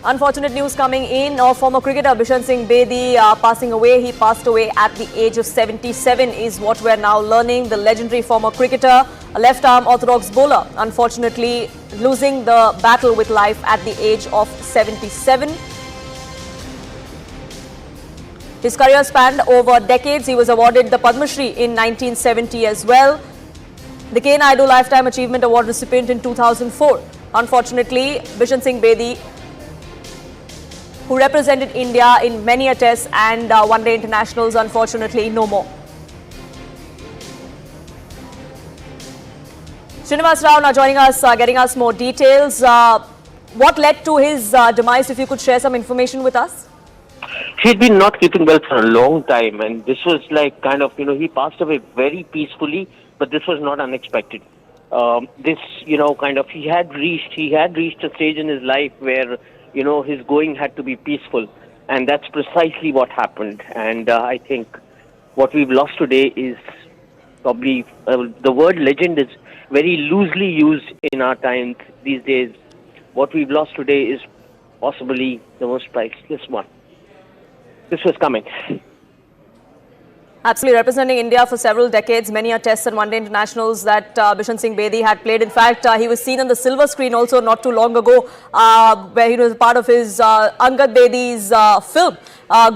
Unfortunate news coming in of former cricketer Bishan Singh Bedi passing away. He passed away at the age of 77 is what we're now learning. The legendary former cricketer, a left-arm orthodox bowler, unfortunately losing the battle with life at the age of 77. His career spanned over decades. He was awarded the Padma Shri in 1970 as well. The K. Naidu Lifetime Achievement Award recipient in 2004. Unfortunately, Bishan Singh Bedi, who represented India in many a test and one-day internationals, unfortunately no more. Srinivas now joining us, getting us more details. What led to his demise, if you could share some information with us? He'd been not keeping well for a long time, and this was like kind of, he passed away very peacefully, but this was not unexpected. He had reached a stage in his life where, his going had to be peaceful, and that's precisely what happened. And I think what we've lost today is probably, the word legend is very loosely used in our times these days. What we've lost today is possibly the most priceless one. This was coming. Absolutely, representing India for several decades, many a tests and one-day internationals that Bishan Singh Bedi had played. In fact, he was seen on the silver screen also not too long ago, where he was part of his Angad Bedi's film.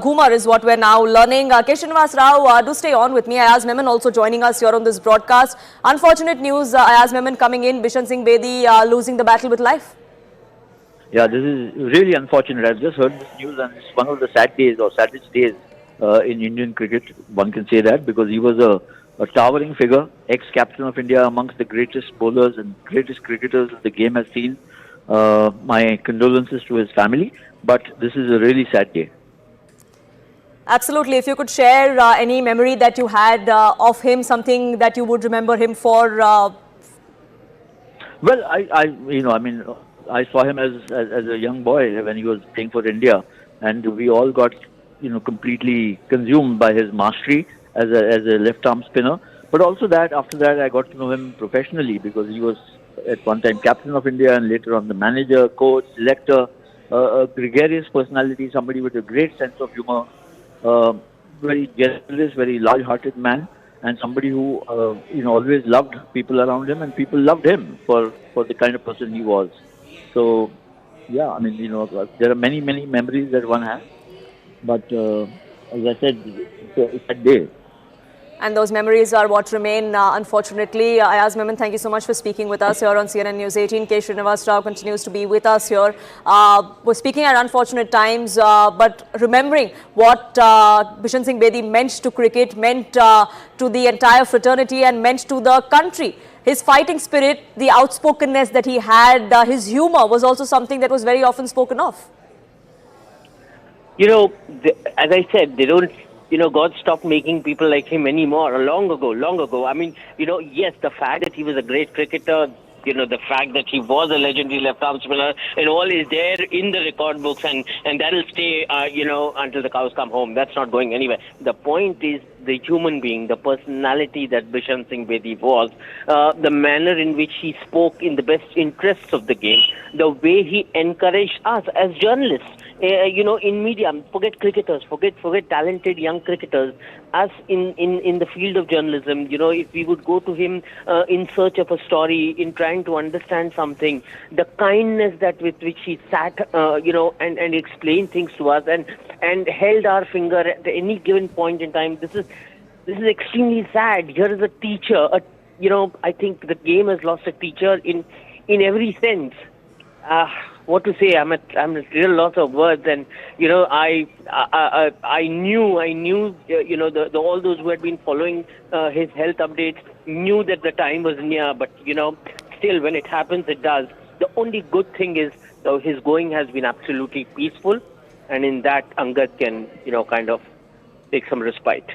Ghumar is what we're now learning. Srinivas Rao, do stay on with me. Ayaz Memon also joining us here on this broadcast. Unfortunate news, Ayaz Memon coming in, Bishan Singh Bedi losing the battle with life. Yeah, this is really unfortunate. I've just heard this news, and it's one of the sad days or saddest days in Indian cricket. One can say that because he was a towering figure, ex-captain of India, amongst the greatest bowlers and greatest cricketers the game has seen. My condolences to his family, but this is a really sad day. Absolutely. If you could share any memory that you had of him, something that you would remember him for. Well, I saw him as a young boy when he was playing for India, and we all got completely consumed by his mastery as a left-arm spinner. But also after that, I got to know him professionally because he was at one time captain of India and later on the manager, coach, selector, a gregarious personality, somebody with a great sense of humor, very generous, very large-hearted man, and somebody who always loved people around him, and people loved him for the kind of person he was. So, yeah, there are many memories that one has. But as I said, it's a day. And those memories are what remain, unfortunately. Ayaz Memon, thank you so much for speaking with us here on CNN News 18. K. Srinivas Rao continues to be with us here. We're speaking at unfortunate times, but remembering what Bishan Singh Bedi meant to cricket, meant to the entire fraternity and meant to the country. His fighting spirit, the outspokenness that he had, his humor was also something that was very often spoken of. As I said, they don't, God stopped making people like him anymore long ago. Yes, the fact that he was a great cricketer, the fact that he was a legendary left-arm spinner and all is there in the record books, and that'll stay, until the cows come home. That's not going anywhere. The point is the human being, the personality that Bishan Singh Bedi was, the manner in which he spoke in the best interests of the game, the way he encouraged us as journalists, in media, forget cricketers, forget talented young cricketers, us in the field of journalism, if we would go to him in search of a story, in trying to understand something, the kindness with which he sat, and explained things to us and held our finger at any given point in time. This is extremely sad. Here is a teacher, I think the game has lost a teacher in every sense. What to say? I'm at real loss of words, and I knew all those who had been following his health updates knew that the time was near. But still, when it happens, it does. The only good thing is his going has been absolutely peaceful, and in that Angad can kind of take some respite.